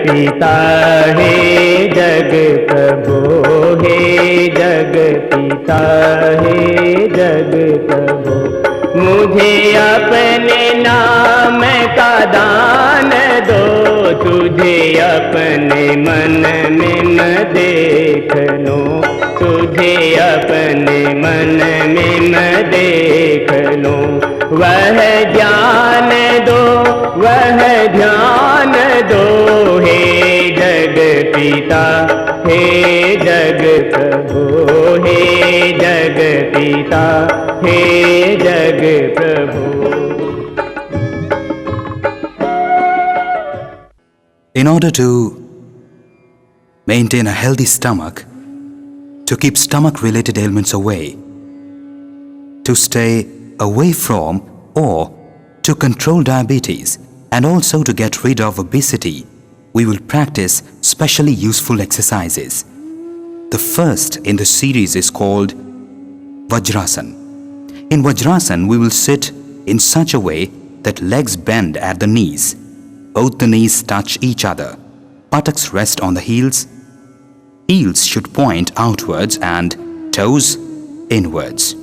पिता हे जग प्रभो हे जग पिता हे जग प्रभो मुझे अपने नाम का दान दो तुझे अपने मन में न देख लो तुझे अपने मन में न देख लो वह ज्ञान दो वह ध्यान दो हे जग पिता हे जग प्रभु हे जग पिता हे जग प्रभु. In order to maintain a healthy stomach, to keep stomach-related ailments away, to stay away from or to control diabetes, and also to get rid of obesity, we will practice specially useful exercises. The first in the series is called Vajrasana. In Vajrasana, we will sit in such a way that legs bend at the knees. Both the knees touch each other. Buttocks rest on the heels. Heels should point outwards and toes inwards.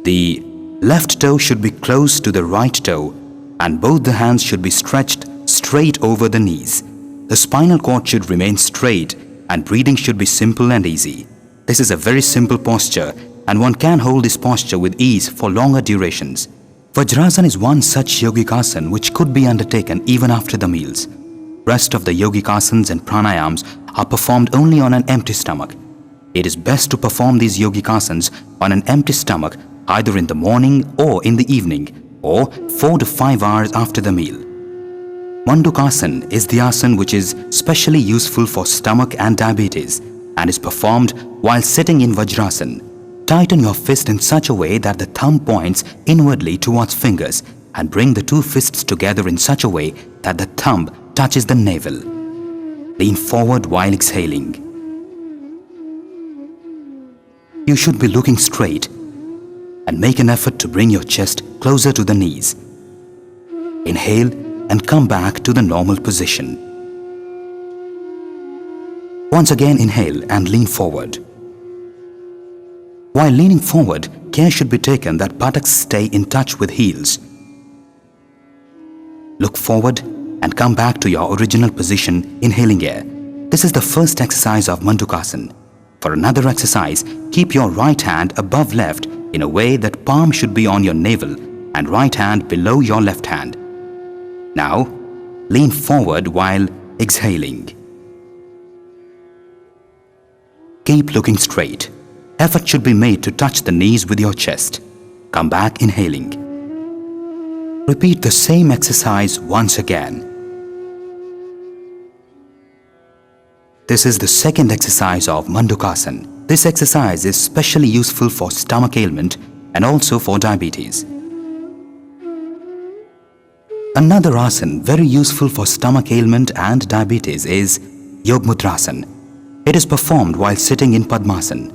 The left toe should be close to the right toe and both the hands should be stretched straight over the knees. The spinal cord should remain straight and breathing should be simple and easy. This is a very simple posture and one can hold this posture with ease for longer durations. Vajrasana is one such yogic asana which could be undertaken even after the meals. Rest of the yogic asanas and pranayams are performed only on an empty stomach. It is best to perform these yogic asanas on an empty stomach either in the morning or in the evening or 4 to 5 hours after the meal. Mandukasana is the asana which is specially useful for stomach and diabetes and is performed while sitting in Vajrasana. Tighten your fist in such a way that the thumb points inwardly towards fingers and bring the two fists together in such a way that the thumb touches the navel. Lean forward while exhaling. You should be looking straight and make an effort to bring your chest closer to the knees. Inhale and come back to the normal position. Once again inhale and lean forward. While leaning forward, care should be taken that buttocks stay in touch with heels. Look forward and come back to your original position, inhaling air. This is the first exercise of Mandukasana. For another exercise, keep your right hand above left in a way that palm should be on your navel and right hand below your left hand. Now, lean forward while exhaling. Keep looking straight. Effort should be made to touch the knees with your chest. Come back inhaling. Repeat the same exercise once again. This is the second exercise of Mandukasana. This exercise is specially useful for stomach ailment and also for diabetes. Another asana very useful for stomach ailment and diabetes is Yogmudrasan. It is performed while sitting in Padmasana.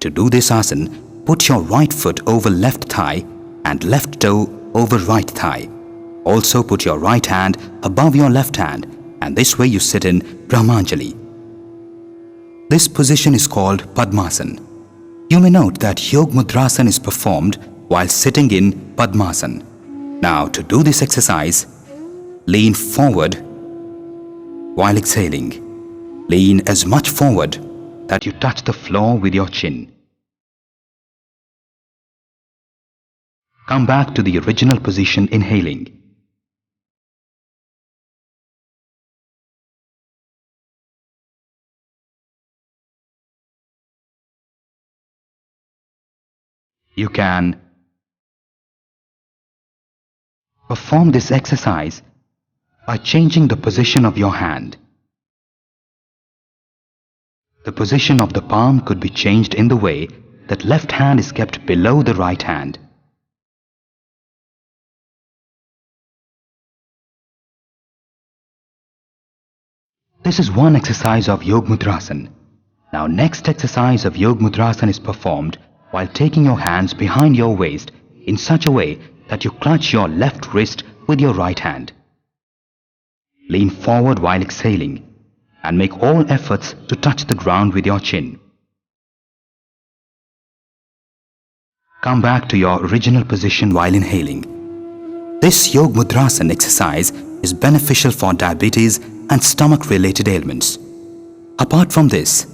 To do this asana, put your right foot over left thigh and left toe over right thigh. Also put your right hand above your left hand and this way you sit in Brahmanjali. This position is called Padmasana. You may note that Yogmudrasan is performed while sitting in Padmasana. Now to do this exercise, lean forward while exhaling. Lean as much forward that you touch the floor with your chin. Come back to the original position inhaling. You can perform this exercise by changing the position of your hand. The position of the palm could be changed in the way that left hand is kept below the right hand. This is one exercise of Yogmudrasan. Now next exercise of Yogmudrasan is performed while taking your hands behind your waist in such a way that you clutch your left wrist with your right hand. Lean forward while exhaling. and make all efforts to touch the ground with your chin. Come back to your original position while inhaling. This Yogmudrasan exercise is beneficial for diabetes and stomach-related ailments. Apart from this,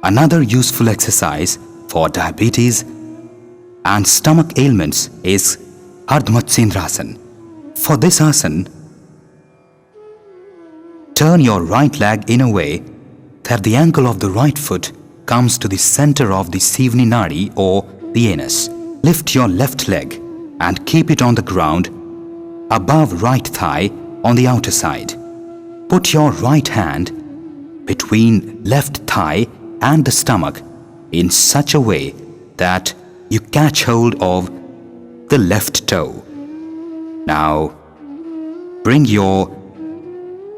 another useful exercise for diabetes and stomach ailments is Ardhmatsyendrasan. For this asana, turn your right leg in a way that the ankle of the right foot comes to the center of the Sivni Nadi or the anus. Lift your left leg and keep it on the ground above right thigh on the outer side. Put your right hand between left thigh and the stomach in such a way that you catch hold of the left toe. Now, bring your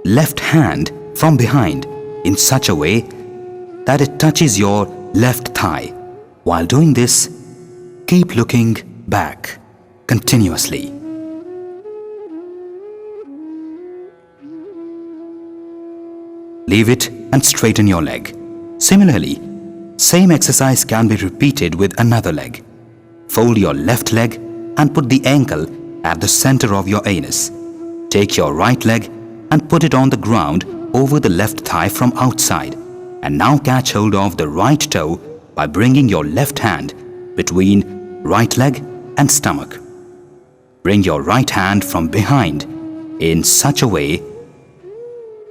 left hand from behind in such a way that it touches your left thigh. While doing this, keep looking back continuously. Leave it and straighten your leg. Similarly, same exercise can be repeated with another leg. Fold your left leg and put the ankle at the center of your anus. Take your right leg and put it on the ground over the left thigh from outside, and now catch hold of the right toe by bringing your left hand between right leg and stomach. Bring your right hand from behind in such a way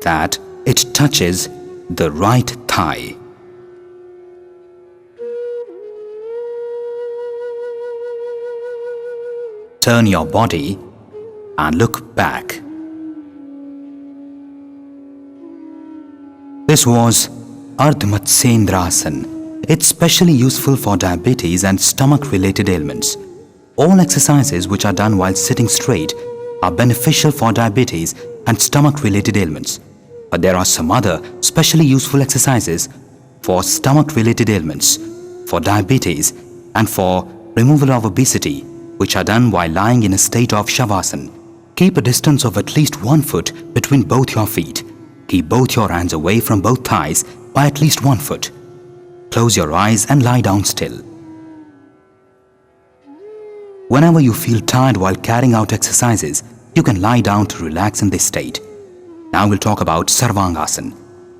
that it touches the right thigh. Turn your body and look back. This was Ardhmatsyendrasan. It's specially useful for diabetes and stomach-related ailments. All exercises which are done while sitting straight are beneficial for diabetes and stomach-related ailments. But there are some other specially useful exercises for stomach-related ailments, for diabetes, and for removal of obesity, which are done while lying in a state of Shavasana. Keep a distance of at least 1 foot between both your feet. Keep both your hands away from both thighs by at least 1 foot. Close your eyes and lie down still. Whenever you feel tired while carrying out exercises, you can lie down to relax in this state. Now we'll talk about Sarvangasan.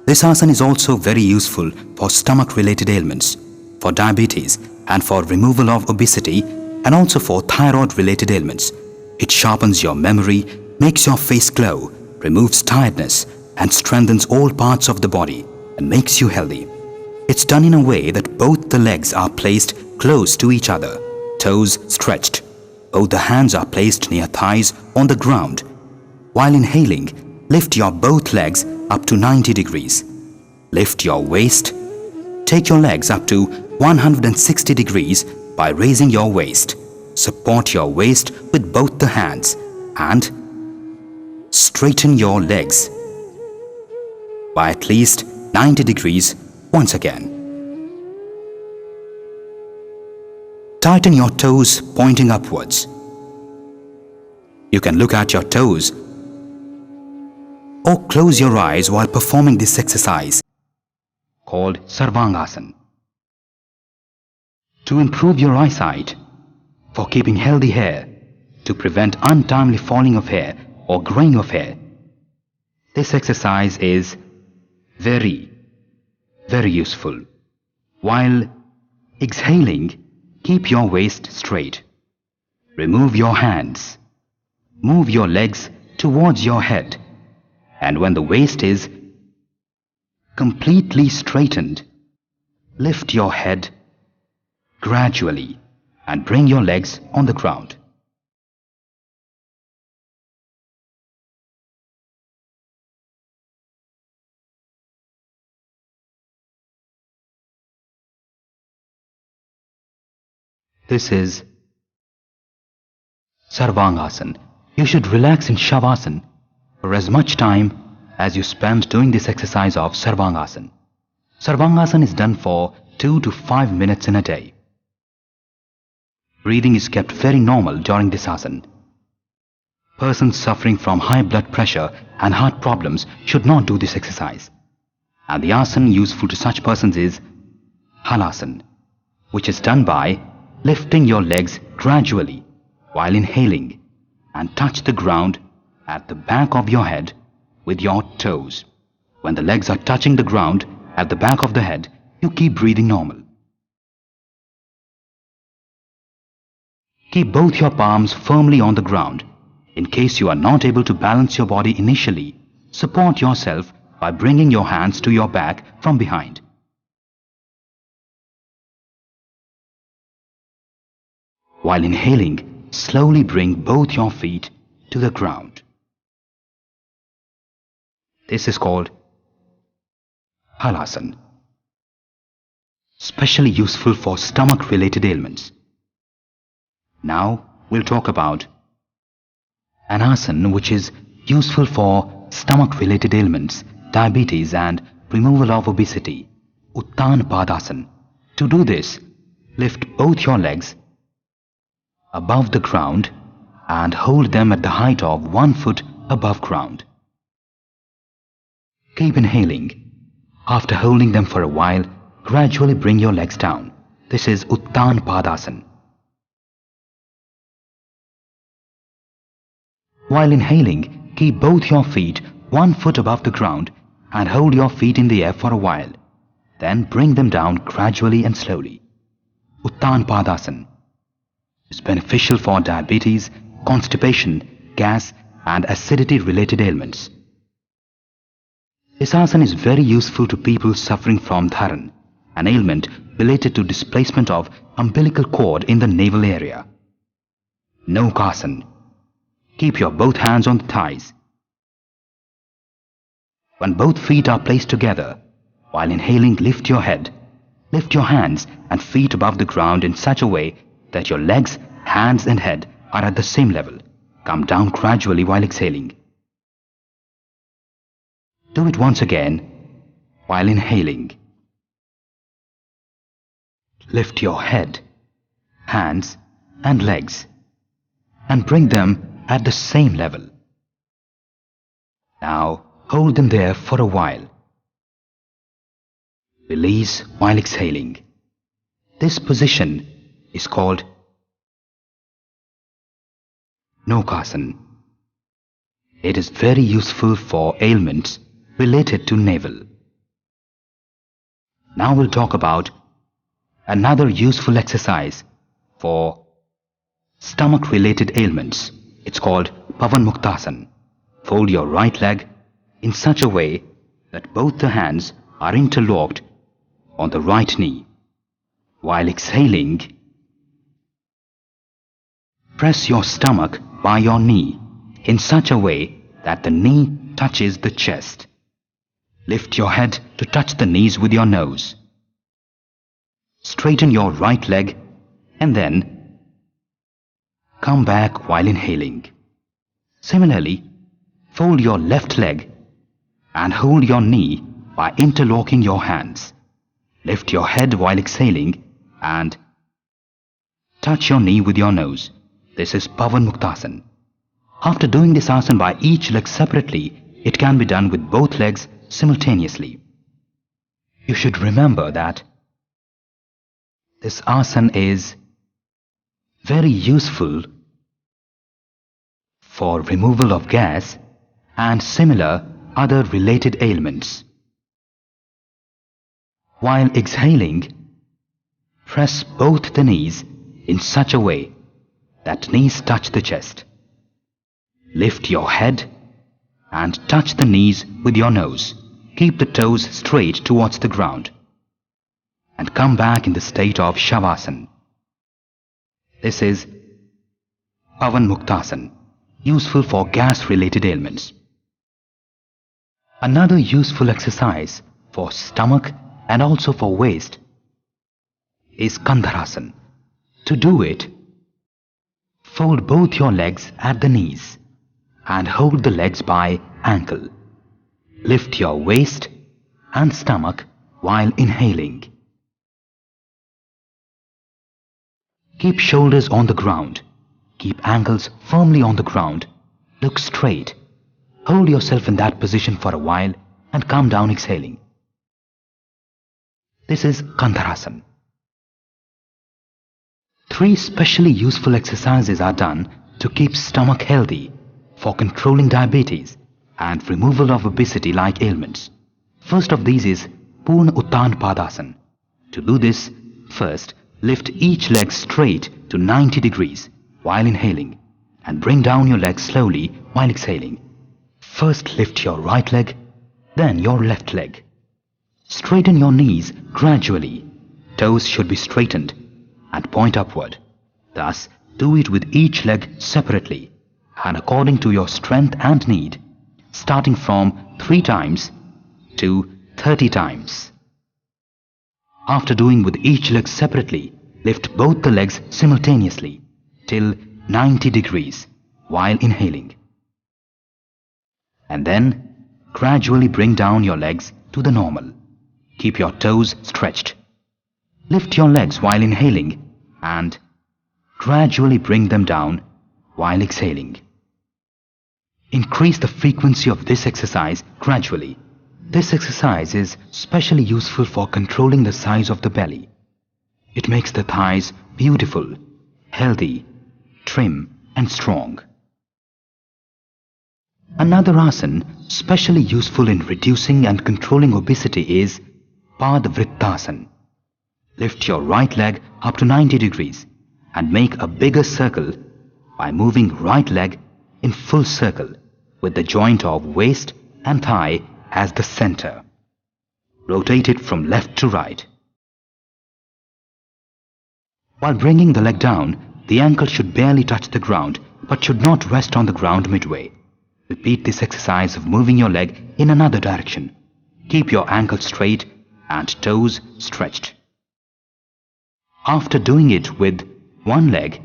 This asana is also very useful for stomach-related ailments, for diabetes, and for removal of obesity, and also for thyroid-related ailments. It sharpens your memory, makes your face glow, removes tiredness, and strengthens all parts of the body, and makes you healthy. It's done in a way that both the legs are placed close to each other, toes stretched. Both the hands are placed near thighs on the ground. While inhaling, lift your both legs up to 90 degrees. Lift your waist. Take your legs up to 160 degrees by raising your waist. Support your waist with both the hands and straighten your legs by at least 90 degrees once again. Tighten your toes pointing upwards. You can look at your toes or close your eyes while performing this exercise called Sarvangasan. To improve your eyesight, for keeping healthy hair, to prevent untimely falling of hair or graying of hair, this exercise is very useful. While exhaling, keep your waist straight. Remove your hands. Move your legs towards your head. And when the waist is completely straightened, lift your head gradually and bring your legs on the ground. This is Sarvangasan. You should relax in Shavasana for as much time as you spend doing this exercise of Sarvangasan. Sarvangasan is done for 2 to 5 minutes in a day. Breathing is kept very normal during this asana. Persons suffering from high blood pressure and heart problems should not do this exercise. And the asana useful to such persons is Halasana, which is done by lifting your legs gradually while inhaling and touch the ground at the back of your head with your toes. When the legs are touching the ground at the back of the head, you keep breathing normal. Keep both your palms firmly on the ground. In case you are not able to balance your body initially, support yourself by bringing your hands to your back from behind. While inhaling, slowly bring both your feet to the ground. This is called Halasana, specially useful for stomach-related ailments. Now we'll talk about an asana which is useful for stomach-related ailments, diabetes and removal of obesity, Uttan Padasana. To do this, lift both your legs above the ground and hold them at the height of 1 foot above ground. Keep inhaling. After holding them for a while, gradually bring your legs down. This is Uttan Padasana. While inhaling, keep both your feet 1 foot above the ground and hold your feet in the air for a while. Then bring them down gradually and slowly. Uttan Padasana is beneficial for diabetes, constipation, gas and acidity related ailments. This asana is very useful to people suffering from Tarasan, an ailment related to displacement of umbilical cord in the navel area. Mandukasana. Keep your both hands on the thighs. When both feet are placed together, while inhaling, lift your head, lift your hands and feet above the ground in such a way that your legs, hands and head are at the same level. Come down gradually while exhaling. Do it once again while inhaling. Lift your head, hands and legs and bring them at the same level. Now hold them there for a while. Release while exhaling. This position is called Mandukasana. It is very useful for ailments related to navel. Now we'll talk about another useful exercise for stomach-related ailments. It's called Pavan Mukthasan. Fold your right leg in such a way that both the hands are interlocked on the right knee. While exhaling, press your stomach by your knee in such a way that the knee touches the chest. Lift your head to touch the knees with your nose. Straighten your right leg and then come back while inhaling. Similarly, fold your left leg and hold your knee by interlocking your hands. Lift your head while exhaling and touch your knee with your nose. This is Pavan Mukthasan. After doing this asana by each leg separately, it can be done with both legs simultaneously. You should remember that this asana is very useful for removal of gas and similar other related ailments. While exhaling, press both the knees in such a way that knees touch the chest. Lift your head and touch the knees with your nose. Keep the toes straight towards the ground and come back in the state of Shavasana. This is Pavan Mukthasan, useful for gas-related ailments. Another useful exercise for stomach and also for waist is Kandarasana. To do it, fold both your legs at the knees and hold the legs by ankle. Lift your waist and stomach while inhaling. Keep shoulders on the ground. Keep ankles firmly on the ground Look straight. Hold yourself in that position for a while and come down exhaling. This is Kandarasana. 3 specially useful exercises are done to keep stomach healthy for controlling diabetes and removal of obesity like ailments. First of these is Poon Uttan Padasana. To do this, first lift each leg straight to 90 degrees while inhaling and bring down your leg slowly while exhaling. First lift your right leg, then your left leg. Straighten your knees gradually. Toes should be straightened and point upward. Thus, do it with each leg separately and according to your strength and need, starting from 3 times to 30 times. After doing with each leg separately, lift both the legs simultaneously till 90 degrees while inhaling. And then gradually bring down your legs to the normal. Keep your toes stretched. Lift your legs while inhaling and gradually bring them down while exhaling. Increase the frequency of this exercise gradually. This exercise is specially useful for controlling the size of the belly. It makes the thighs beautiful, healthy, trim and strong. Another asana specially useful in reducing and controlling obesity is Pardavritasana. Lift your right leg up to 90 degrees and make a bigger circle by moving right leg in full circle with the joint of waist and thigh as the center. Rotate it from left to right. While bringing the leg down, the ankle should barely touch the ground but should not rest on the ground midway. Repeat this exercise of moving your leg in another direction. Keep your ankle straight and toes stretched. After doing it with one leg,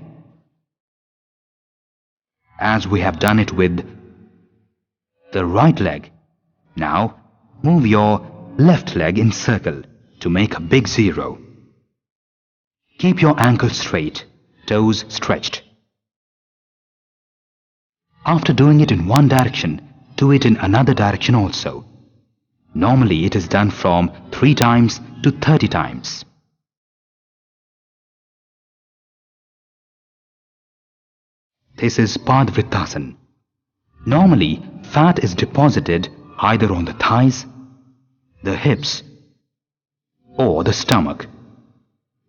as we have done it with the right leg, now move your left leg in circle to make a big 0. Keep your ankle straight, toes stretched. After doing it in one direction, do it in another direction also. Normally it is done from 3 times to 30 times. This is Pardavritasana. Normally, fat is deposited either on the thighs, the hips, or the stomach.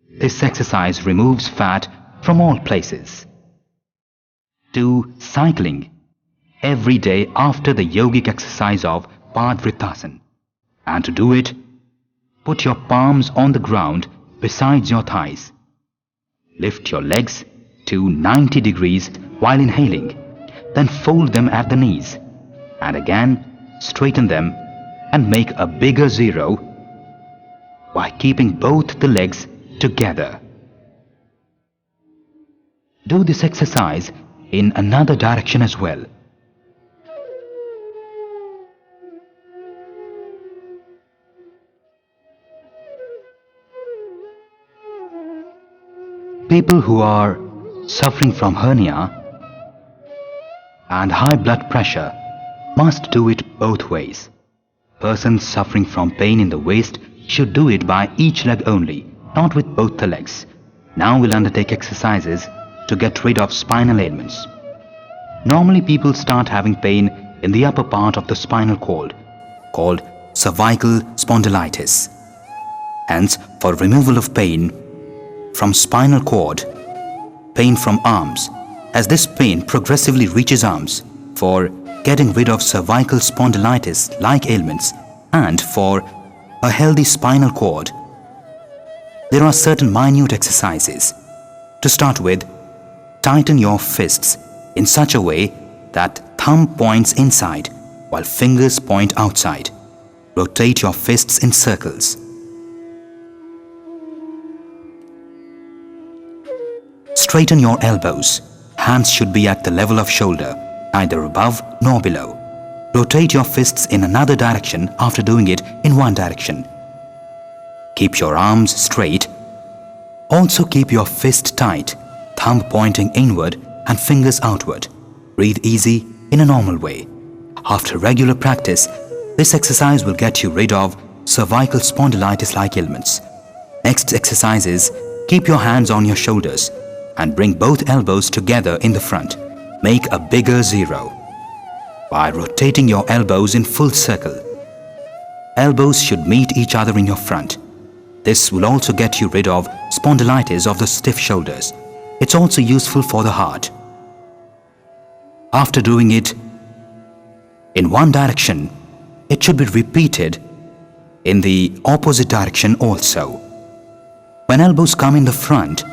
This exercise removes fat from all places. Do cycling every day after the yogic exercise of Pardavritasana. And to do it, put your palms on the ground besides your thighs. Lift your legs to 90 degrees while inhaling, then fold them at the knees and again straighten them and make a bigger 0 by keeping both the legs together. Do this exercise in another direction as well. People who are suffering from hernia and high blood pressure must do it both ways. Persons suffering from pain in the waist should do it by each leg only, not with both the legs. Now we'll undertake exercises to get rid of spinal ailments. Normally people start having pain in the upper part of the spinal cord called cervical spondylitis. Hence, for removal of pain from spinal cord, pain from arms, as this pain progressively reaches arms, for getting rid of cervical spondylitis like ailments, and for a healthy spinal cord, there are certain minute exercises. To start with, tighten your fists in such a way that thumb points inside while fingers point outside. Rotate your fists in circles. Straighten your elbows. Hands should be at the level of shoulder, neither above nor below. Rotate your fists in another direction after doing it in one direction. Keep your arms straight. Also keep your fist tight, thumb pointing inward and fingers outward. Breathe easy in a normal way. After regular practice, this exercise will get you rid of cervical spondylitis-like ailments. Next exercise is keep your hands on your shoulders and bring both elbows together in the front. Make a bigger zero by rotating your elbows in full circle. Elbows should meet each other in your front. This will also get you rid of spondylitis of the stiff shoulders. It's also useful for the heart. After doing it in one direction, it should be repeated in the opposite direction also. When elbows come in the front,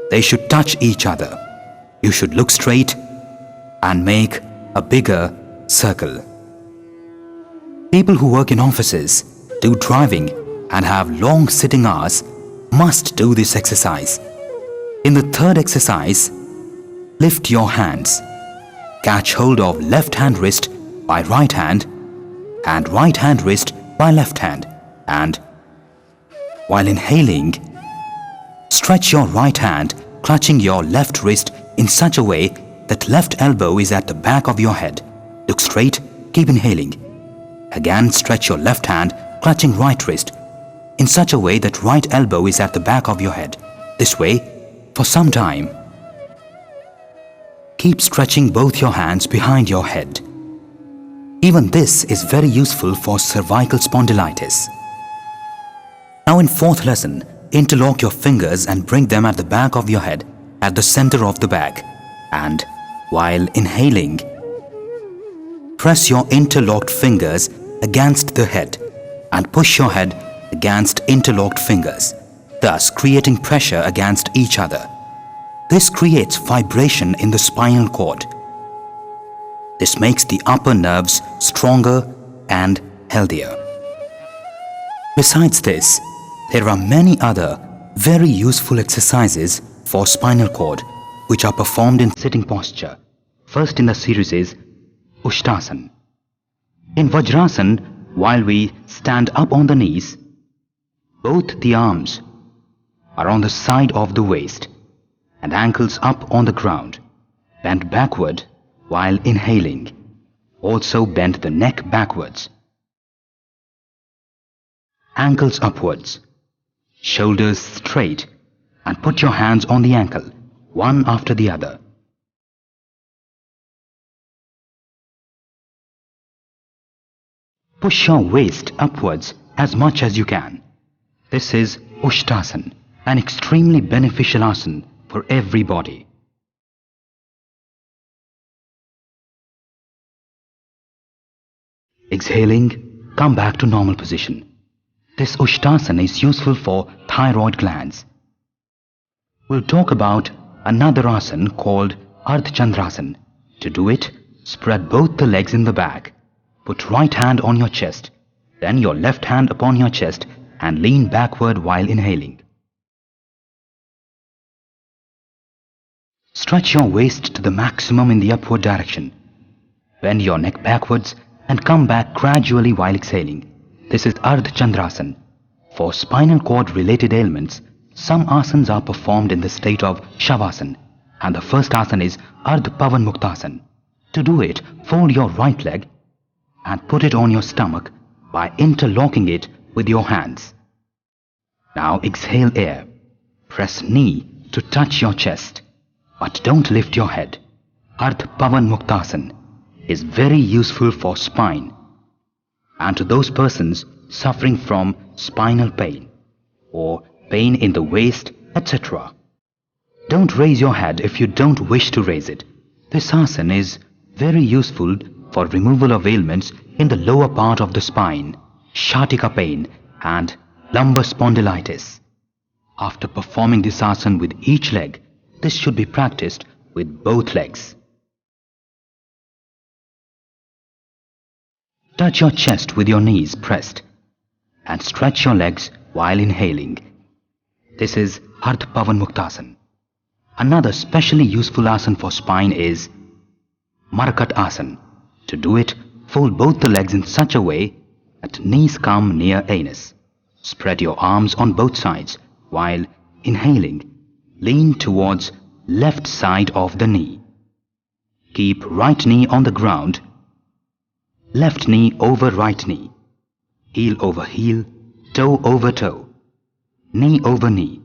they should touch each other. You should look straight and make a bigger circle. People who work in offices, do driving and have long sitting hours must do this exercise. In the third exercise, lift your hands. Catch hold of left hand wrist by right hand and right hand wrist by left hand, and while inhaling, stretch your right hand clutching your left wrist in such a way that left elbow is at the back of your head. Look straight, keep inhaling. Again, stretch your left hand clutching right wrist in such a way that right elbow is at the back of your head. This way, for some time. Keep stretching both your hands behind your head. Even this is very useful for cervical spondylitis. Now in fourth lesson, interlock your fingers and bring them at the back of your head at the center of the back, and while inhaling, press your interlocked fingers against the head and push your head against interlocked fingers, thus creating pressure against each other. This creates vibration in the spinal cord. This makes the upper nerves stronger and healthier. Besides this, there are many other very useful exercises for spinal cord which are performed in sitting posture. First in the series is Ustasan. In Vajrasana, while we stand up on the knees, both the arms are on the side of the waist and ankles up on the ground. Bend backward while inhaling. Also bend the neck backwards. Ankles upwards. Shoulders straight, and put your hands on the ankle, one after the other. Push your waist upwards as much as you can. This is Ustasan, an extremely beneficial asana for everybody. Exhaling, come back to normal position. This Ustasan is useful for thyroid glands. We'll talk about another asana called Ardhachandrasana. To do it, spread both the legs in the back. Put right hand on your chest, then your left hand upon your chest and lean backward while inhaling. Stretch your waist to the maximum in the upward direction. Bend your neck backwards and come back gradually while exhaling. This is Ardhachandrasana. For spinal cord related ailments, some asanas are performed in the state of Shavasana, and the first asana is Pavan Mukthasan. To do it, fold your right leg and put it on your stomach by interlocking it with your hands. Now exhale air. Press knee to touch your chest, but don't lift your head. Pavan Mukthasan is very useful for spine and to those persons suffering from spinal pain or pain in the waist, etc. Don't raise your head if you don't wish to raise it. This asana is very useful for removal of ailments in the lower part of the spine, sciatica pain and lumbar spondylitis. After performing this asana with each leg, this should be practiced with both legs. Touch your chest with your knees pressed and stretch your legs while inhaling. This is Pavan Mukthasan. Another specially useful asana for spine is Marakat Asan. To do it, fold both the legs in such a way that knees come near anus. Spread your arms on both sides while inhaling. Lean towards left side of the knee. keep right knee on the ground, left knee over right knee, heel over heel, toe over toe, knee over knee,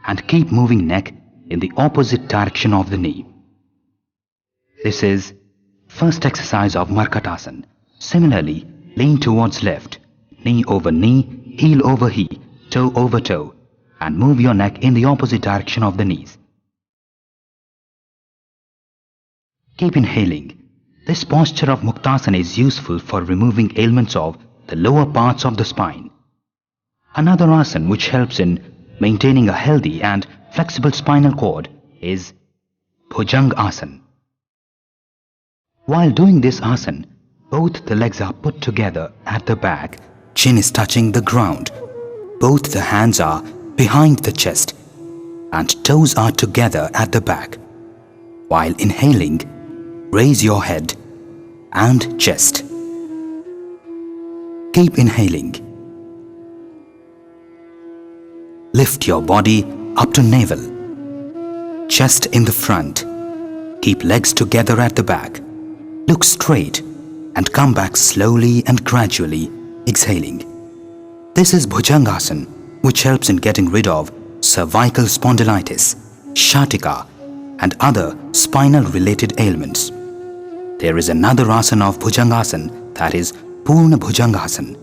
and keep moving neck in the opposite direction of the knee. This is first exercise of Marakat Asan. Similarly, lean towards left, knee over knee, heel over heel, toe over toe, and move your neck in the opposite direction of the knees. Keep inhaling. This posture of Mukthasan is useful for removing ailments of the lower parts of the spine. Another asana which helps in maintaining a healthy and flexible spinal cord is Bhujangasana. While doing this asana, both the legs are put together at the back, chin is touching the ground, both the hands are behind the chest, and toes are together at the back. While inhaling, raise your head and chest. Keep inhaling. Lift your body up to navel, chest in the front. Keep legs together at the back. Look straight and come back slowly and gradually, exhaling. This is Bhujangasan, which helps in getting rid of cervical spondylitis, sciatica, and other spinal-related ailments. There is another asana of Bhujangasan, that is Poon Bhujangasan.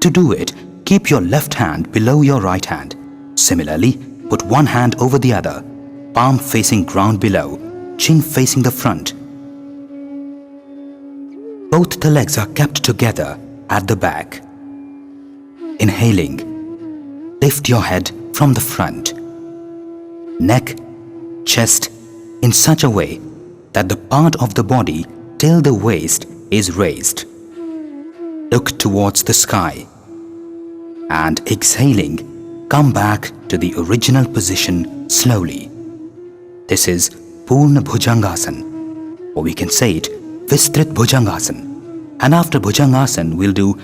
To do it, keep your left hand below your right hand. Similarly, put one hand over the other, palm facing ground below, chin facing the front. Both the legs are kept together at the back. Inhaling, lift your head from the front, neck, chest in such a way that the part of the body till the waist is raised. Look towards the sky and exhaling, come back to the original position slowly. This is Poon Bhujangasan, or we can say it Vistrit Bhujangasan. And after Bhujangasan, we'll do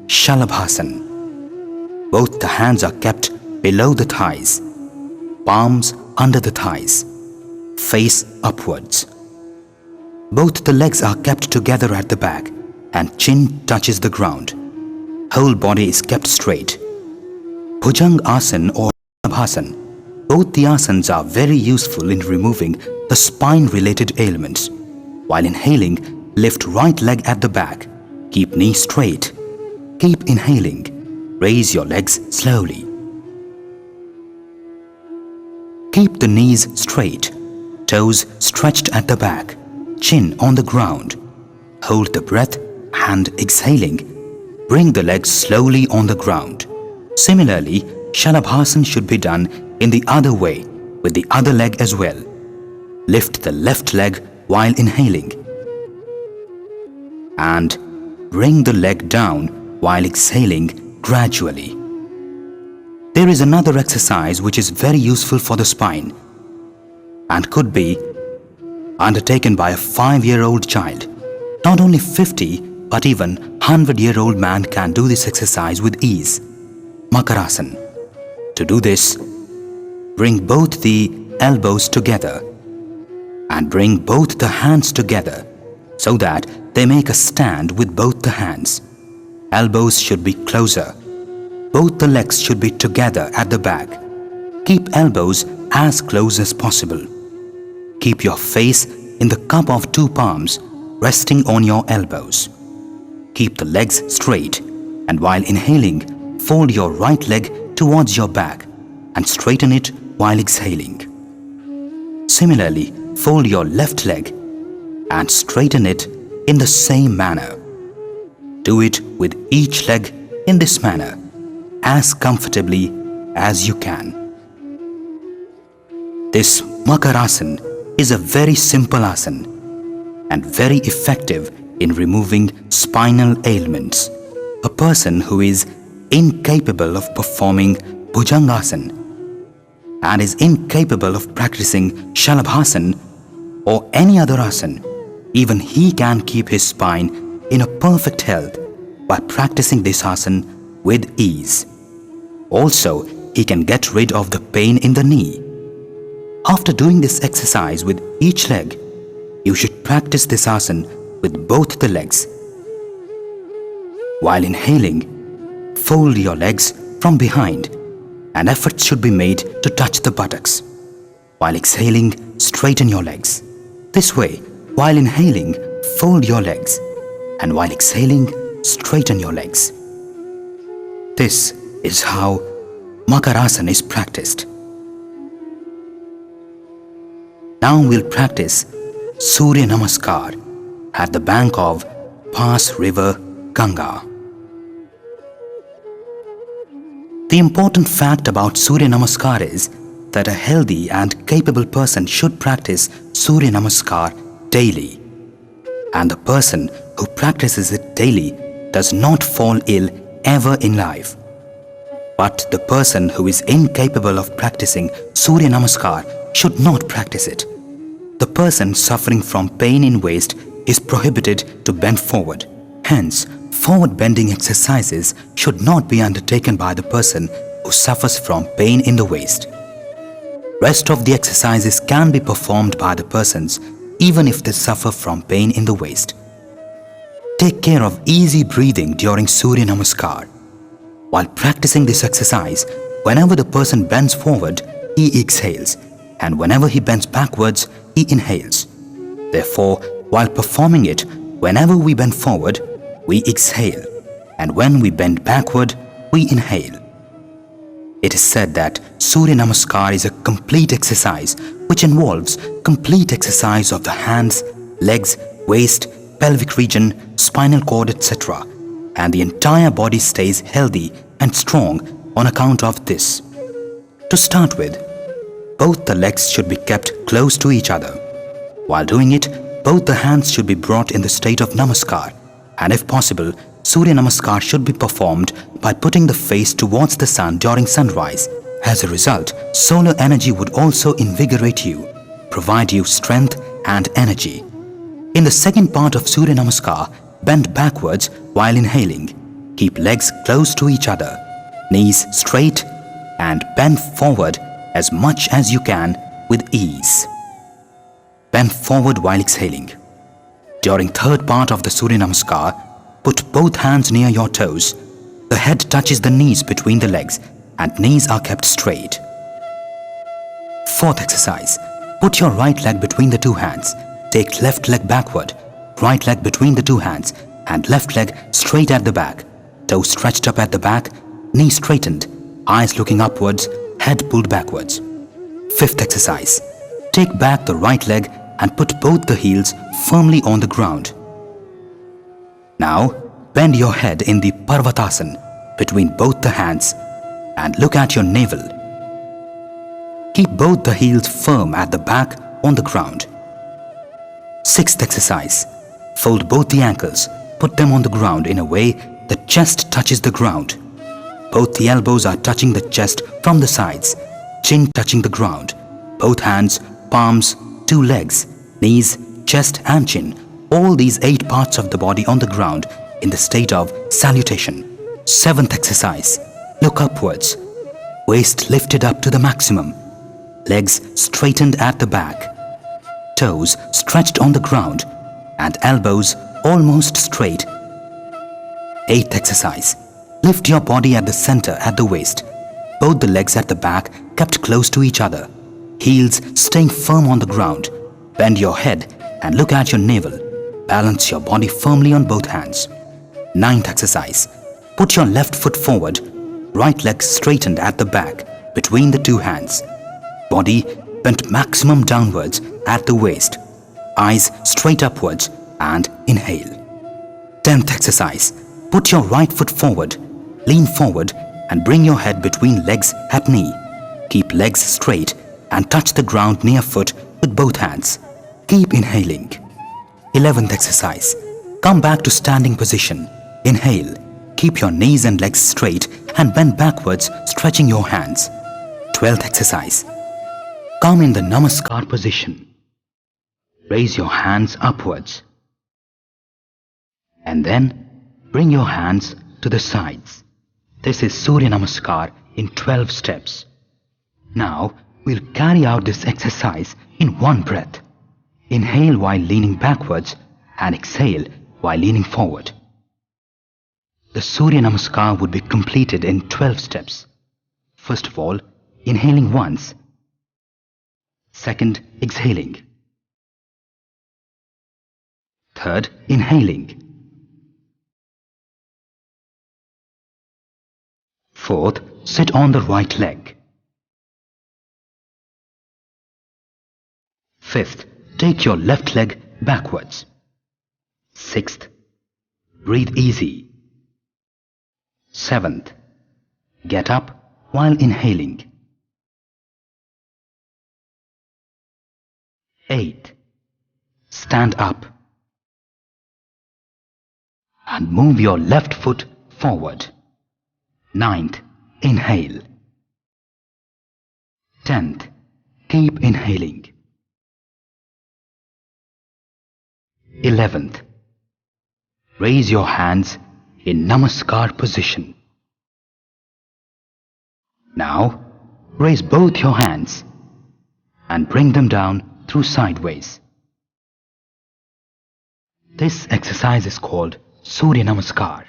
Shalabhasana. Both the hands are kept below the thighs, palms under the thighs, face upwards. Both the legs are kept together at the back and chin touches the ground. Whole body is kept straight. Bhujangasana or Shalabhasana, both the asanas are very useful in removing the spine-related ailments. While inhaling, lift right leg at the back. Keep knee straight. Keep inhaling. Raise your legs slowly. Keep the knees straight. Toes stretched at the back. Chin on the ground. Hold the breath and exhaling, bring the legs slowly on the ground. Similarly, Shalabhasana should be done in the other way with the other leg as well. Lift the left leg while inhaling and bring the leg down while exhaling gradually. There is another exercise which is very useful for the spine and could be undertaken by a 5-year-old child. Not only 50 but even 100-year-old man can do this exercise with ease. Makarasana. To do this, bring both the elbows together and bring both the hands together so that they make a stand with both the hands. Elbows should be closer. Both the legs should be together at the back. Keep elbows as close as possible. Keep your face in the cup of 2 palms resting on your elbows. Keep the legs straight and while inhaling, fold your right leg towards your back and straighten it while exhaling. Similarly, fold your left leg and straighten it in the same manner. Do it with each leg in this manner as comfortably as you can. This Makarasana is a very simple asana and very effective in removing spinal ailments. A person who is incapable of performing Bhujangasana and is incapable of practicing Shalabhasana or any other asana, even he can keep his spine in a perfect health by practicing this asana with ease. Also, he can get rid of the pain in the knee. After doing this exercise with each leg, you should practice this asana with both the legs. While inhaling, fold your legs from behind and efforts should be made to touch the buttocks. While exhaling, straighten your legs. This way, while inhaling, fold your legs, and while exhaling, straighten your legs. This is how Makarasana is practiced. Now we'll practice Surya Namaskar at the bank of Pas River Ganga. The important fact about Surya Namaskar is that a healthy and capable person should practice Surya Namaskar daily. And the person who practices it daily does not fall ill ever in life. But the person who is incapable of practicing Surya Namaskar should not practice it. The person suffering from pain in waist is prohibited to bend forward. Hence, forward bending exercises should not be undertaken by the person who suffers from pain in the waist. Rest of the exercises can be performed by the persons even if they suffer from pain in the waist. Take care of easy breathing during Surya Namaskar. While practicing this exercise, whenever the person bends forward, he exhales, and whenever he bends backwards, he inhales. Therefore, while performing it, whenever we bend forward, we exhale, and when we bend backward, we inhale. It is said that Surya Namaskar is a complete exercise which involves complete exercise of the hands, legs, waist, pelvic region, spinal cord, etc. and the entire body stays healthy and strong on account of this. To start with, both the legs should be kept close to each other. While doing it, both the hands should be brought in the state of Namaskar, and if possible, Surya Namaskar should be performed by putting the face towards the sun during sunrise. As a result, solar energy would also invigorate you, provide you strength and energy. In the second part of Surya Namaskar, bend backwards while inhaling. Keep legs close to each other, knees straight, and bend forward as much as you can with ease. Bend forward while exhaling. During third part of the Surya Namaskar, put both hands near your toes. The head touches the knees between the legs and knees are kept straight. Fourth exercise. Put your right leg between the two hands. Take left leg backward, right leg between the two hands and left leg straight at the back. Toes stretched up at the back, knees straightened, eyes looking upwards, head pulled backwards. Fifth exercise. Take back the right leg and put both the heels firmly on the ground. Now, bend your head in the Parvatasana between both the hands and look at your navel. Keep both the heels firm at the back on the ground. Sixth exercise. Fold both the ankles, put them on the ground in a way the chest touches the ground. Both the elbows are touching the chest from the sides, chin touching the ground. Both hands, palms, two legs, knees, chest and chin, all these 8 parts of the body on the ground in the state of salutation. Seventh exercise. Look upwards. Waist lifted up to the maximum. Legs straightened at the back. Toes stretched on the ground and elbows almost straight. Eighth exercise. Lift your body at the center at the waist. Both the legs at the back kept close to each other. Heels staying firm on the ground. Bend your head and look at your navel. Balance your body firmly on both hands. Ninth exercise. Put your left foot forward. Right leg straightened at the back between the two hands. Body bent maximum downwards at the waist. Eyes straight upwards and inhale. 10th exercise. Put your right foot forward. Lean forward and bring your head between legs at knee. Keep legs straight and touch the ground near foot with both hands. Keep inhaling. 11th exercise. Come back to standing position. Inhale. Keep your knees and legs straight and bend backwards, stretching your hands. 12th exercise. Come in the Namaskar position. Raise your hands upwards. And then bring your hands to the sides. This is Surya Namaskar in 12 steps. Now we'll carry out this exercise in one breath. Inhale while leaning backwards and exhale while leaning forward. The Surya Namaskar would be completed in 12 steps. First of all, inhaling once. Second, exhaling. Third, inhaling. Fourth, sit on the right leg. Fifth, take your left leg backwards. Sixth, breathe easy. Seventh, get up while inhaling. Eighth, stand up and move your left foot forward. Ninth, inhale. 10th, keep inhaling. 11th, raise your hands in Namaskar position. Now, raise both your hands and bring them down through sideways. This exercise is called Surya Namaskar.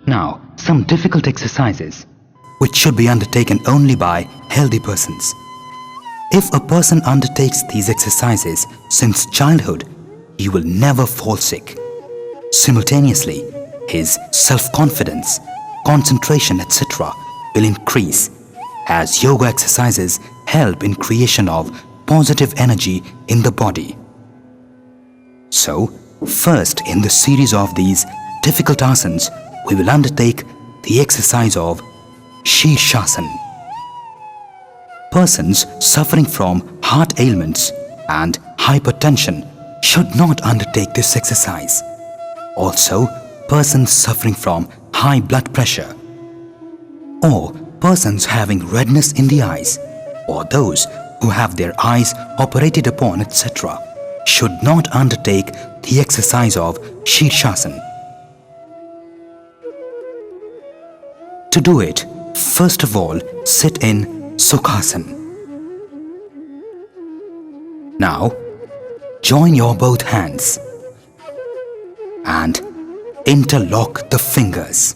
Now, some difficult exercises which should be undertaken only by healthy persons. If a person undertakes these exercises since childhood, he will never fall sick. Simultaneously, his self-confidence, concentration, etc. will increase, as yoga exercises help in creation of positive energy in the body. So, first in the series of these difficult asanas, we will undertake the exercise of Sheeshasan. Persons suffering from heart ailments and hypertension should not undertake this exercise. Also, persons suffering from high blood pressure, or persons having redness in the eyes, or those who have their eyes operated upon, etc., should not undertake the exercise of Sheeshasan. To do it, first of all, sit in Sukhasana. Now, join your both hands and interlock the fingers.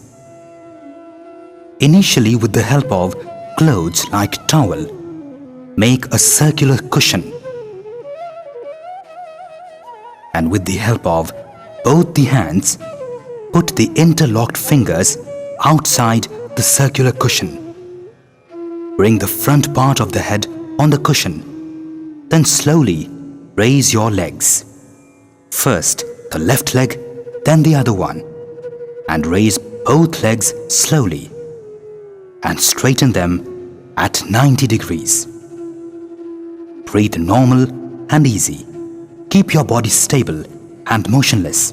Initially, with the help of clothes like towel, make a circular cushion. And with the help of both the hands, put the interlocked fingers outside the circular cushion. Bring the front part of the head on the cushion. Then slowly raise your legs. First the left leg, then the other one. And raise both legs slowly. And straighten them at 90 degrees. Breathe normal and easy. Keep your body stable and motionless.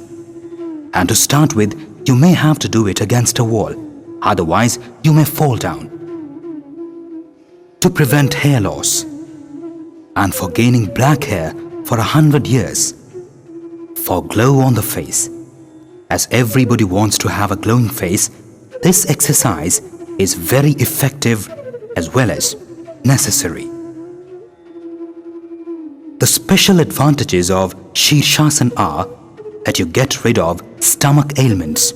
And to start with, you may have to do it against a wall. Otherwise, you may fall down. To prevent hair loss and for gaining black hair for 100 years, for glow on the face, as everybody wants to have a glowing face, this exercise is very effective as well as necessary. The special advantages of Sheeshasan are that you get rid of stomach ailments.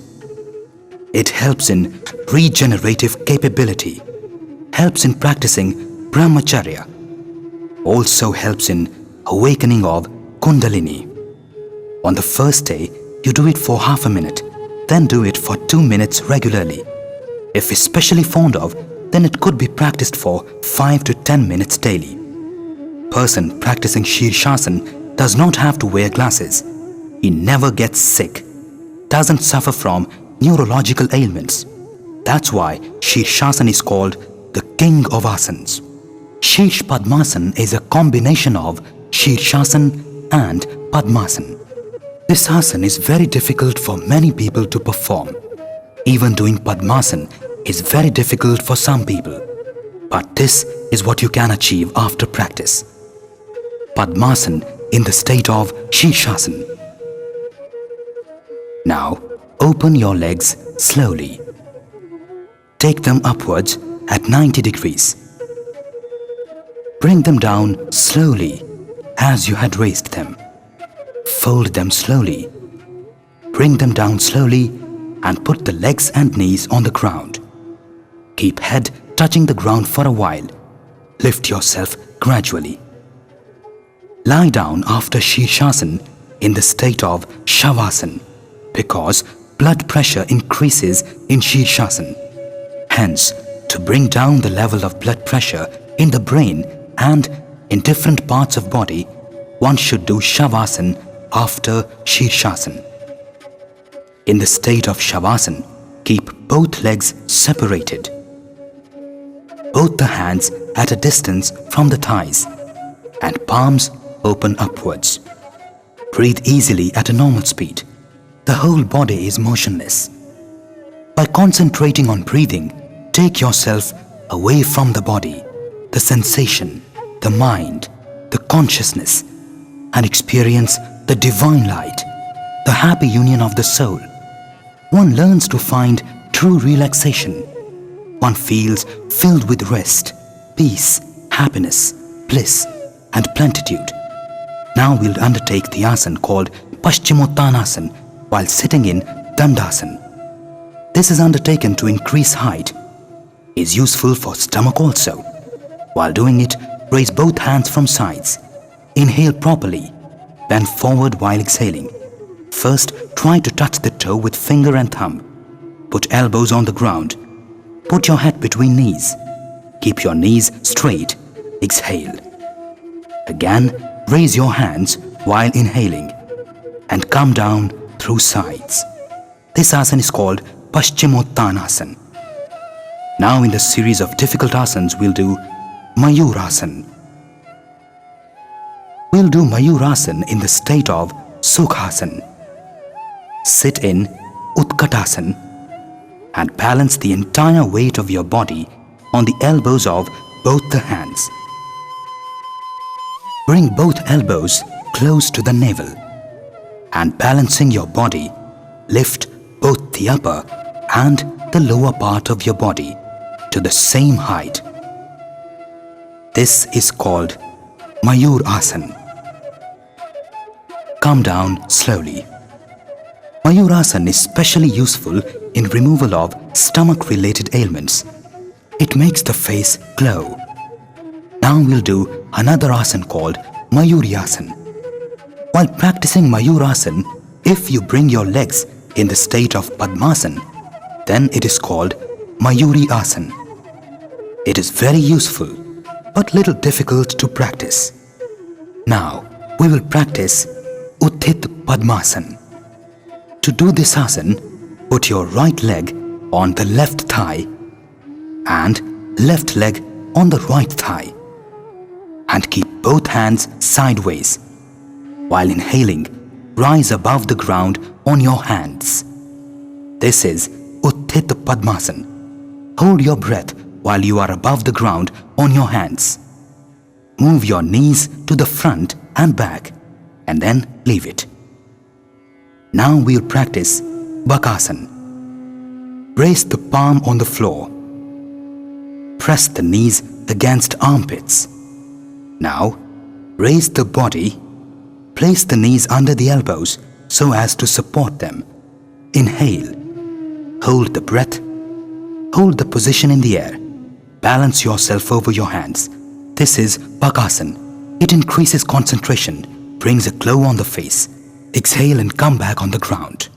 It helps in regenerative capability, helps in practicing brahmacharya, also helps in awakening of kundalini. On the first day, you do it for half a minute, then do it for 2 minutes regularly. If especially fond of, then it could be practiced for 5 to 10 minutes daily. Person practicing Sheeshasan does not have to wear glasses. He never gets sick, doesn't suffer from neurological ailments. That's why Sheeshasan is called the king of asanas. Sheesh Padmasana is a combination of Sheeshasan and Padmasana. This asana is very difficult for many people to perform. Even doing Padmasana is very difficult for some people. But this is what you can achieve after practice. Padmasana in the state of Sheeshasan. Now, open your legs slowly. Take them upwards at 90 degrees. Bring them down slowly as you had raised them. Fold them slowly. Bring them down slowly and put the legs and knees on the ground. Keep head touching the ground for a while. Lift yourself gradually. Lie down after Sheeshasan in the state of Shavasana because blood pressure increases in Sheeshasan. Hence, to bring down the level of blood pressure in the brain and in different parts of body, one should do Shavasana after Sheeshasan. In the state of Shavasana, keep both legs separated. Both the hands at a distance from the thighs and palms open upwards. Breathe easily at a normal speed. The whole body is motionless. By concentrating on breathing, take yourself away from the body, the sensation, the mind, the consciousness, and experience the divine light, the happy union of the soul. One learns to find true relaxation. One feels filled with rest, peace, happiness, bliss, and plenitude. Now we'll undertake the asana called Pashjimothanasan while sitting in Dandasana. This is undertaken to increase height. Is useful for stomach also. While doing it, raise both hands from sides. Inhale properly. Bend forward while exhaling. First, try to touch the toe with finger and thumb. Put elbows on the ground. Put your head between knees. Keep your knees straight. Exhale. Again, raise your hands while inhaling and come down through sides. This asana is called Pashjimothanasan. Now in the series of difficult asanas, we'll do Mayurasana. We'll do Mayurasana in the state of Sukhasana. Sit in Utkatasana and balance the entire weight of your body on the elbows of both the hands. Bring both elbows close to the navel and balancing your body, lift both the upper and the lower part of your body to the same height. This is called Mayurasana. Come down slowly. Mayurasana is especially useful in removal of stomach-related ailments. It makes the face glow. Now we'll do another asana called Mayuri Asana. While practicing Mayurasana, if you bring your legs in the state of Padmasana, then it is called Mayuri Asana. It is very useful, but little difficult to practice. Now, we will practice Untitled Padmasana. To do this asana, put your right leg on the left thigh and left leg on the right thigh and keep both hands sideways. While inhaling, rise above the ground on your hands. This is Untitled Padmasana. Hold your breath while you are above the ground on your hands. Move your knees to the front and back and then leave it. Now we'll practice Bakasana. Brace the palm on the floor. Press the knees against armpits. Now, raise the body. Place the knees under the elbows so as to support them. Inhale. Hold the breath. Hold the position in the air. Balance yourself over your hands. This is Bakasana. It increases concentration, brings a glow on the face. Exhale and come back on the ground.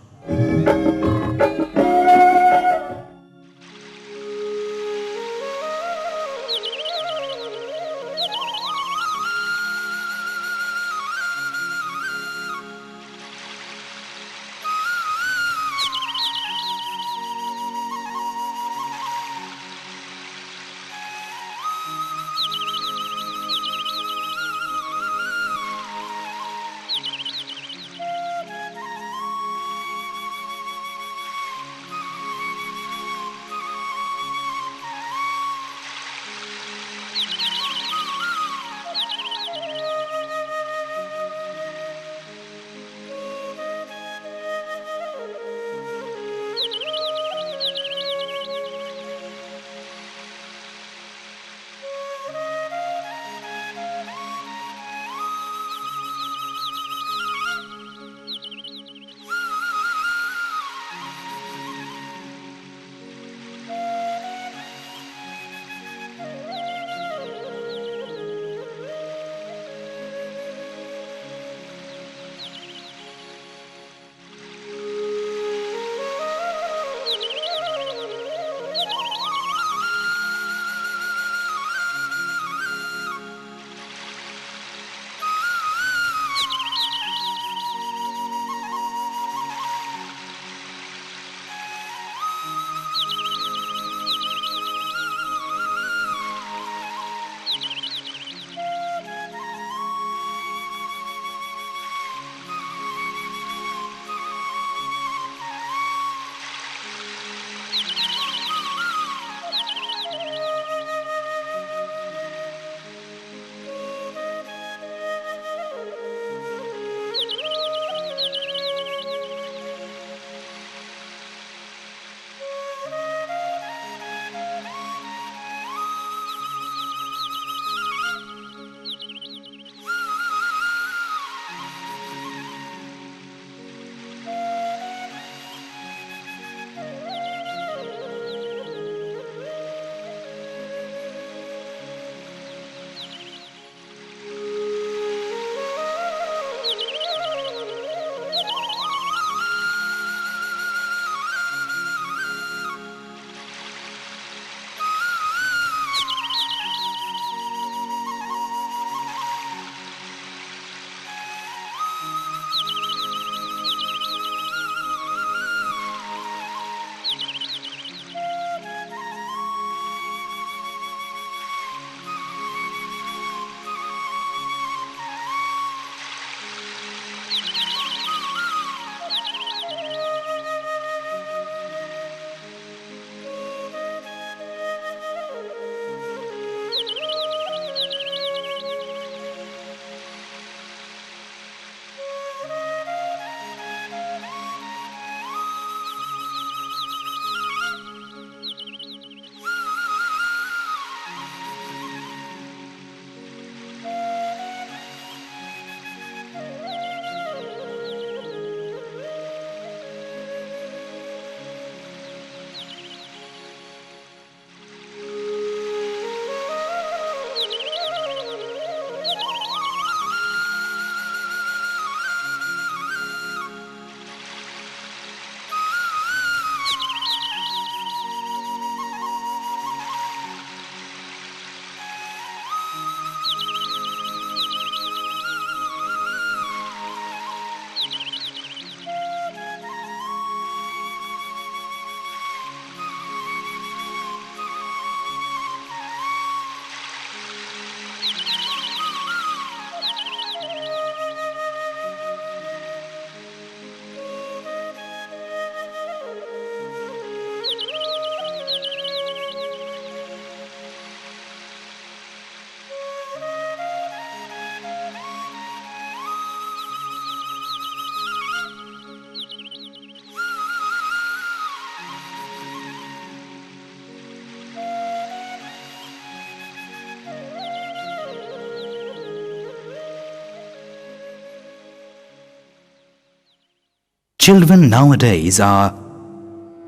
Children nowadays are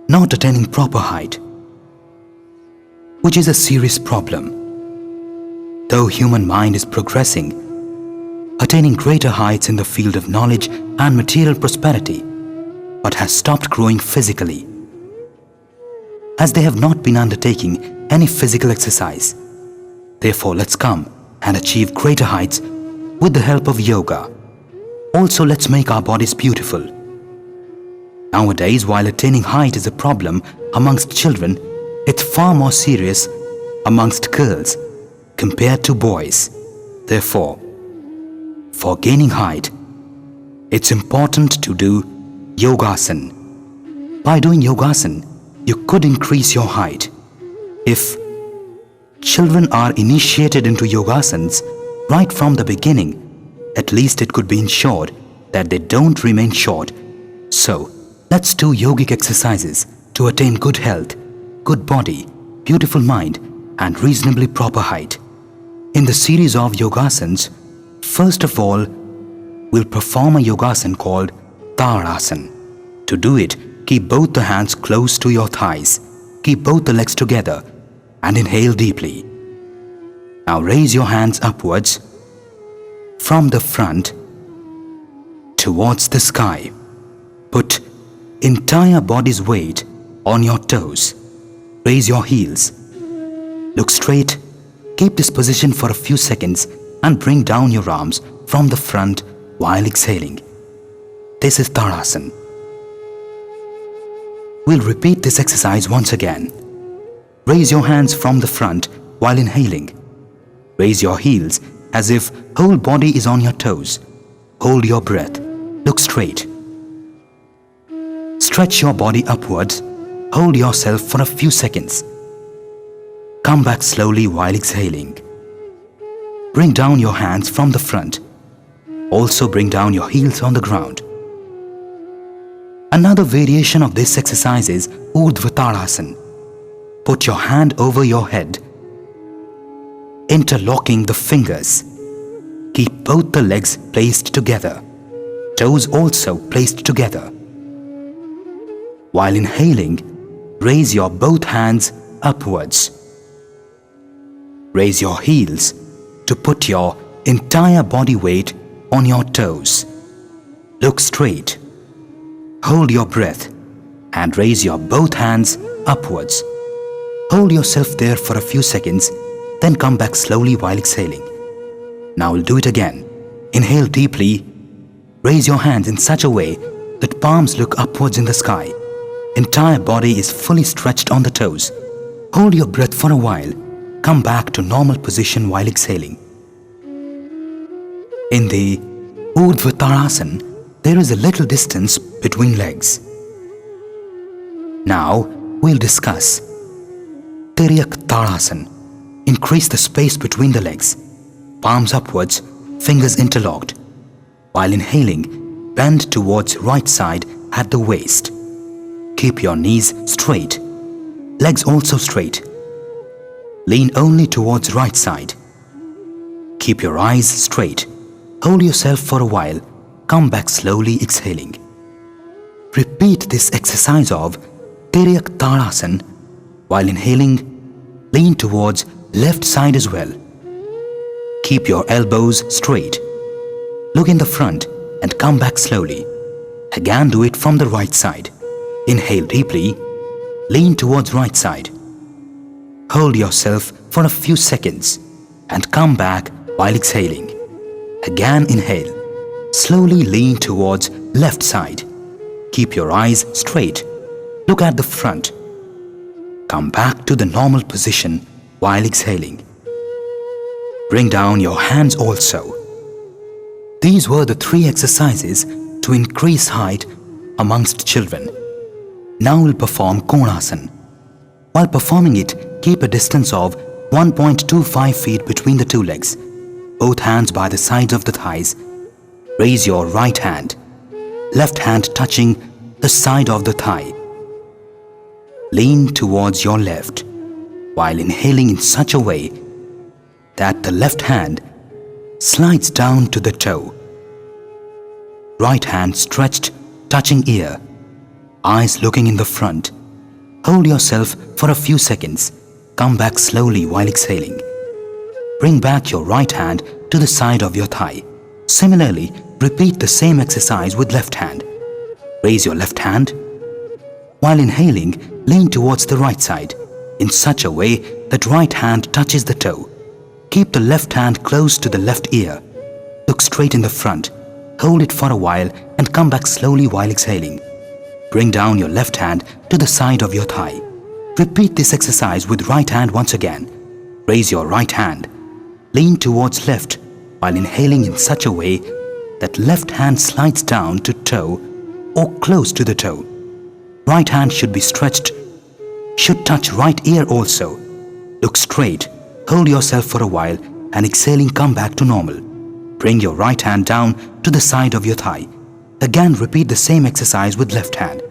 not attaining proper height, which is a serious problem. Though human mind is progressing, attaining greater heights in the field of knowledge and material prosperity, but has stopped growing physically, as they have not been undertaking any physical exercise. Therefore, let's come and achieve greater heights with the help of yoga. Also, let's make our bodies beautiful. Nowadays, while attaining height is a problem amongst children, it's far more serious amongst girls compared to boys. Therefore, for gaining height, it's important to do Yogasana. By doing Yogasana, you could increase your height. If children are initiated into Yogasanas right from the beginning, at least it could be ensured that they don't remain short. So, let's do yogic exercises to attain good health, good body, beautiful mind, and reasonably proper height. In the series of Yogasanas, first of all, we'll perform a Yogasana called Tarasan. To do it, keep both the hands close to your thighs, keep both the legs together, and inhale deeply. Now raise your hands upwards from the front towards the sky. Put entire body's weight on your toes. Raise your heels. Look straight. Keep this position for a few seconds and bring down your arms from the front while exhaling. This is Tarasan. We'll repeat this exercise once again. Raise your hands from the front while inhaling. Raise your heels as if whole body is on your toes. Hold your breath. Look straight. Stretch your body upwards. Hold yourself for a few seconds. Come back slowly while exhaling. Bring down your hands from the front. Also bring down your heels on the ground. Another variation of this exercise is Urdhva Tarasana. Put your hand over your head, interlocking the fingers. Keep both the legs placed together, toes also placed together. While inhaling, raise your both hands upwards. Raise your heels to put your entire body weight on your toes. Look straight. Hold your breath and raise your both hands upwards. Hold yourself there for a few seconds, then come back slowly while exhaling. Now we'll do it again. Inhale deeply. Raise your hands in such a way that palms look upwards in the sky. Entire body is fully stretched on the toes. Hold your breath for a while. Come back to normal position while exhaling. In the Urdhva Tarasana, there is a little distance between legs. Now we'll discuss Tiriac Tarasana. Increase the space between the legs. Palms upwards, fingers interlocked. While inhaling, bend towards right side at the waist. Keep your knees straight. Legs also straight. Lean only towards right side. Keep your eyes straight. Hold yourself for a while. Come back slowly exhaling. Repeat this exercise of Tiriac Tarasana. While inhaling, lean towards left side as well. Keep your elbows straight. Look in the front and come back slowly. Again do it from the right side. Inhale deeply. Lean towards right side. Hold yourself for a few seconds and come back while exhaling. Again inhale. Slowly lean towards left side. Keep your eyes straight. Look at the front. Come back to the normal position while exhaling. Bring down your hands also. These were the 3 exercises to increase height amongst children. Now we'll perform Konasana. While performing it, keep a distance of 1.25 feet between the 2 legs. Both hands by the sides of the thighs. Raise your right hand. Left hand touching the side of the thigh. Lean towards your left while inhaling in such a way that the left hand slides down to the toe. Right hand stretched touching ear, eyes looking in the front. Hold yourself for a few seconds. Come back slowly while exhaling. Bring back your right hand to the side of your thigh. Similarly, repeat the same exercise with left hand. Raise your left hand. While inhaling, lean towards the right side in such a way that right hand touches the toe. Keep the left hand close to the left ear. Look straight in the front. Hold it for a while and come back slowly while exhaling. Bring down your left hand to the side of your thigh. Repeat this exercise with right hand once again. Raise your right hand. Lean towards left while inhaling in such a way that left hand slides down to toe or close to the toe. Right hand should be stretched, should touch right ear also. Look straight, hold yourself for a while and exhaling come back to normal. Bring your right hand down to the side of your thigh. Again repeat the same exercise with left hand.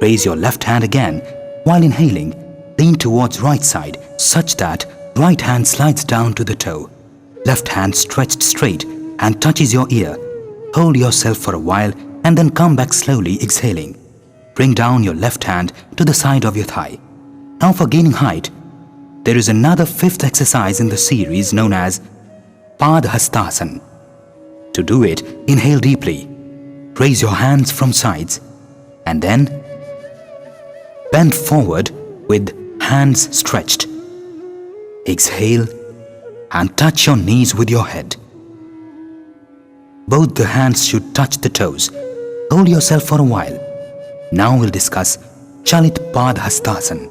Raise your left hand again while inhaling. Lean towards right side such that right hand slides down to the toe. Left hand stretched straight and touches your ear. Hold yourself for a while and then come back slowly exhaling. Bring down your left hand to the side of your thigh. Now for gaining height, there is another fifth exercise in the series known as Padhasthasana. To do it, inhale deeply. Raise your hands from sides and then bend forward with hands stretched. Exhale and touch your knees with your head. Both the hands should touch the toes. Hold yourself for a while. Now we'll discuss Chalit Padhasthasana.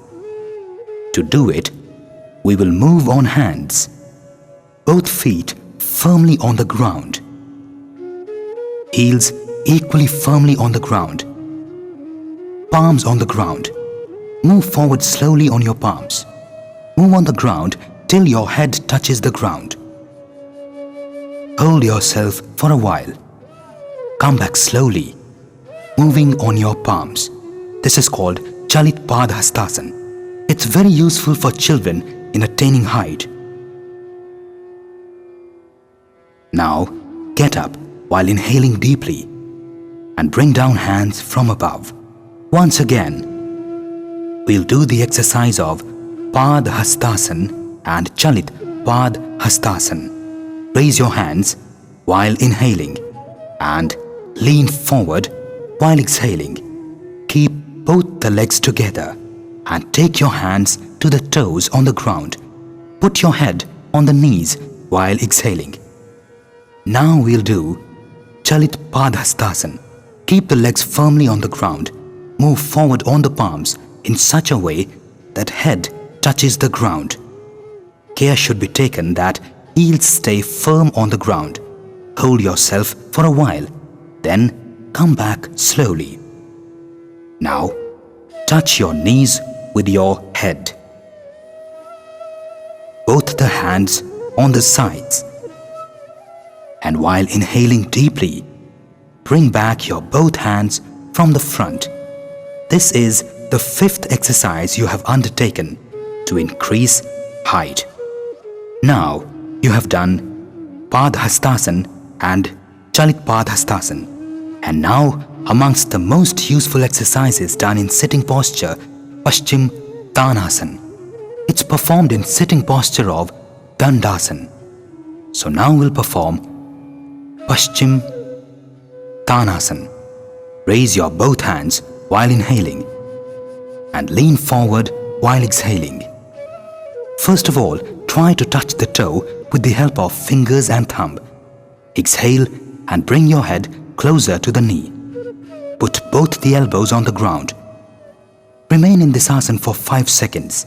To do it, we will move on hands, both feet firmly on the ground, heels equally firmly on the ground, palms on the ground. Move forward slowly on your palms. Move on the ground till your head touches the ground. Hold yourself for a while. Come back slowly, moving on your palms. This is called Chalit Padhasthasana. It's very useful for children in attaining height. Now, get up while inhaling deeply and bring down hands from above. Once again, we'll do the exercise of Padhasthasana and Chalit Padhasthasana. Raise your hands while inhaling and lean forward while exhaling. Keep both the legs together and take your hands to the toes on the ground. Put your head on the knees while exhaling. Now we'll do Chalit Padhasthasana. Keep the legs firmly on the ground. Move forward on the palms in such a way that head touches the ground. Care should be taken that heels stay firm on the ground. Hold yourself for a while, then come back slowly. Now, touch your knees with your head. Both the hands on the sides. And while inhaling deeply, bring back your both hands from the front. This is the fifth exercise you have undertaken to increase height. Now, you have done Padhasthasana and Chalit Padhasthasana. And now, amongst the most useful exercises done in sitting posture, Pashjimothanasan. It's performed in sitting posture of Kandarasana. So now we'll perform Pashjimothanasan. Raise your both hands while inhaling and lean forward while exhaling. First of all, try to touch the toe with the help of fingers and thumb. Exhale and bring your head closer to the knee. Put both the elbows on the ground. Remain in this asana for 5 seconds.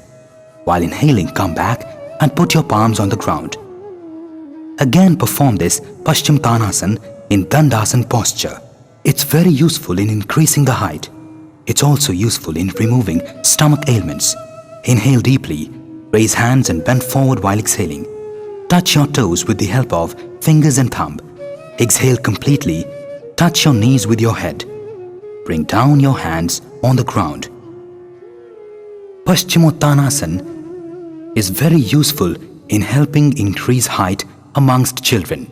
While inhaling, come back and put your palms on the ground. Again perform this Pashjimothanasan in Dandasana posture. It's very useful in increasing the height. It's also useful in removing stomach ailments. Inhale deeply, raise hands and bend forward while exhaling. Touch your toes with the help of fingers and thumb. Exhale completely, touch your knees with your head. Bring down your hands on the ground. Pashjimothanasan is very useful in helping increase height amongst children.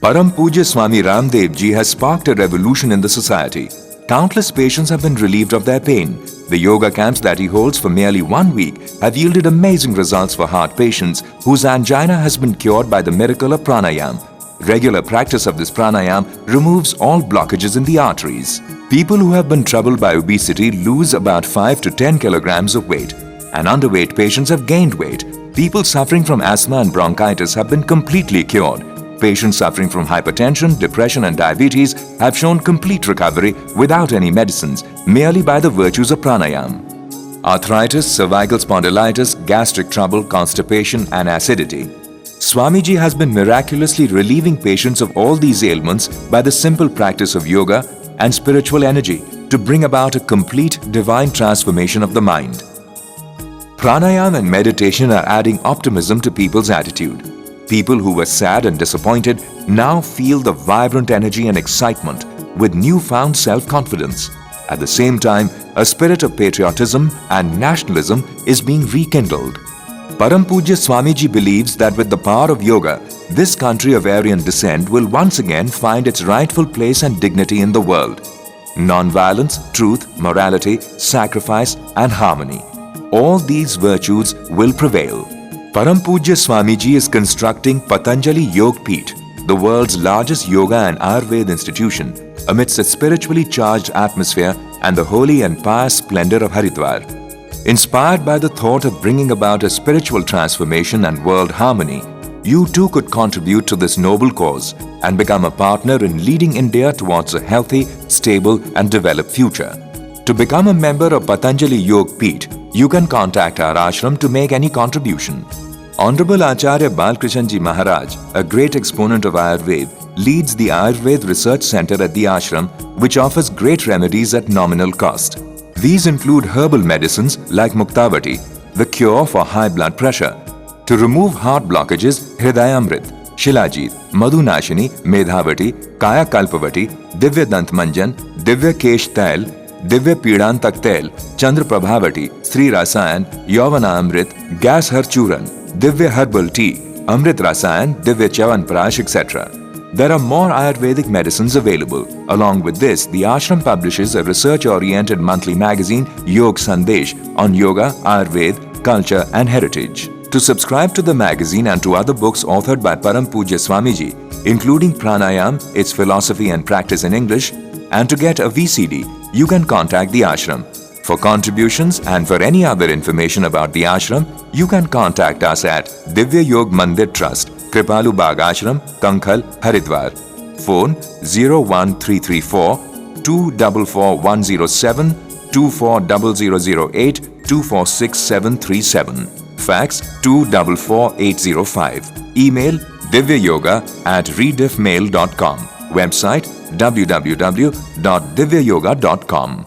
Param Pujya Swami Ramdev ji has sparked a revolution in the society. Countless patients have been relieved of their pain. The yoga camps that he holds for merely 1 week have yielded amazing results for heart patients whose angina has been cured by the miracle of pranayam. Regular practice of this pranayam removes all blockages in the arteries. People who have been troubled by obesity lose about 5 to 10 kilograms of weight, and underweight patients have gained weight. People suffering from asthma and bronchitis have been completely cured. Patients suffering from hypertension, depression and diabetes have shown complete recovery without any medicines, merely by the virtues of pranayam. Arthritis, cervical spondylitis, gastric trouble, constipation and acidity. Swamiji has been miraculously relieving patients of all these ailments by the simple practice of yoga and spiritual energy to bring about a complete divine transformation of the mind. Pranayam and meditation are adding optimism to people's attitude. People who were sad and disappointed now feel the vibrant energy and excitement with newfound self-confidence. At the same time, a spirit of patriotism and nationalism is being rekindled. Param Pujya Swamiji believes that with the power of yoga, this country of Aryan descent will once again find its rightful place and dignity in the world. Non-violence, truth, morality, sacrifice and harmony. All these virtues will prevail. Param Pujya Swamiji is constructing Patanjali Yog Peeth, the world's largest yoga and Ayurveda institution, amidst a spiritually charged atmosphere and the holy and pious splendor of Haridwar. Inspired by the thought of bringing about a spiritual transformation and world harmony, you too could contribute to this noble cause and become a partner in leading India towards a healthy, stable and developed future. To become a member of Patanjali Yog Peeth, you can contact our ashram to make any contribution. Honorable Acharya Balkrishanji Maharaj, a great exponent of Ayurveda, leads the Ayurveda Research Center at the ashram, which offers great remedies at nominal cost. These include herbal medicines like Muktavati, the cure for high blood pressure. To remove heart blockages, Hridayamrit, Shilajit, Madhunashini, Medhavati, Kaya Kalpavati, Divya Dant Manjan, Divya Kesh Tail, Divya Pidantak Tail, Chandra Prabhavati, Sri Rasayan, Yavana Amrit, Gas Har Churan, Divya Herbal Tea, Amrit Rasayan, Divya Chavan Prash, etc. There are more Ayurvedic medicines available. Along with this, the ashram publishes a research-oriented monthly magazine, Yog Sandesh, on yoga, Ayurveda, culture and heritage. To subscribe to the magazine and to other books authored by Param Pujya Swamiji, including Pranayam, its philosophy and practice in English, and to get a VCD, you can contact the ashram. For contributions and for any other information about the ashram, you can contact us at Divya Yog Mandir Trust, Kripalu Bagh Ashram, Kankhal, Haridwar. Phone 01334 244107 240008 246737. Fax 244805. Email divyayoga@rediffmail.com. Website www.divyayoga.com.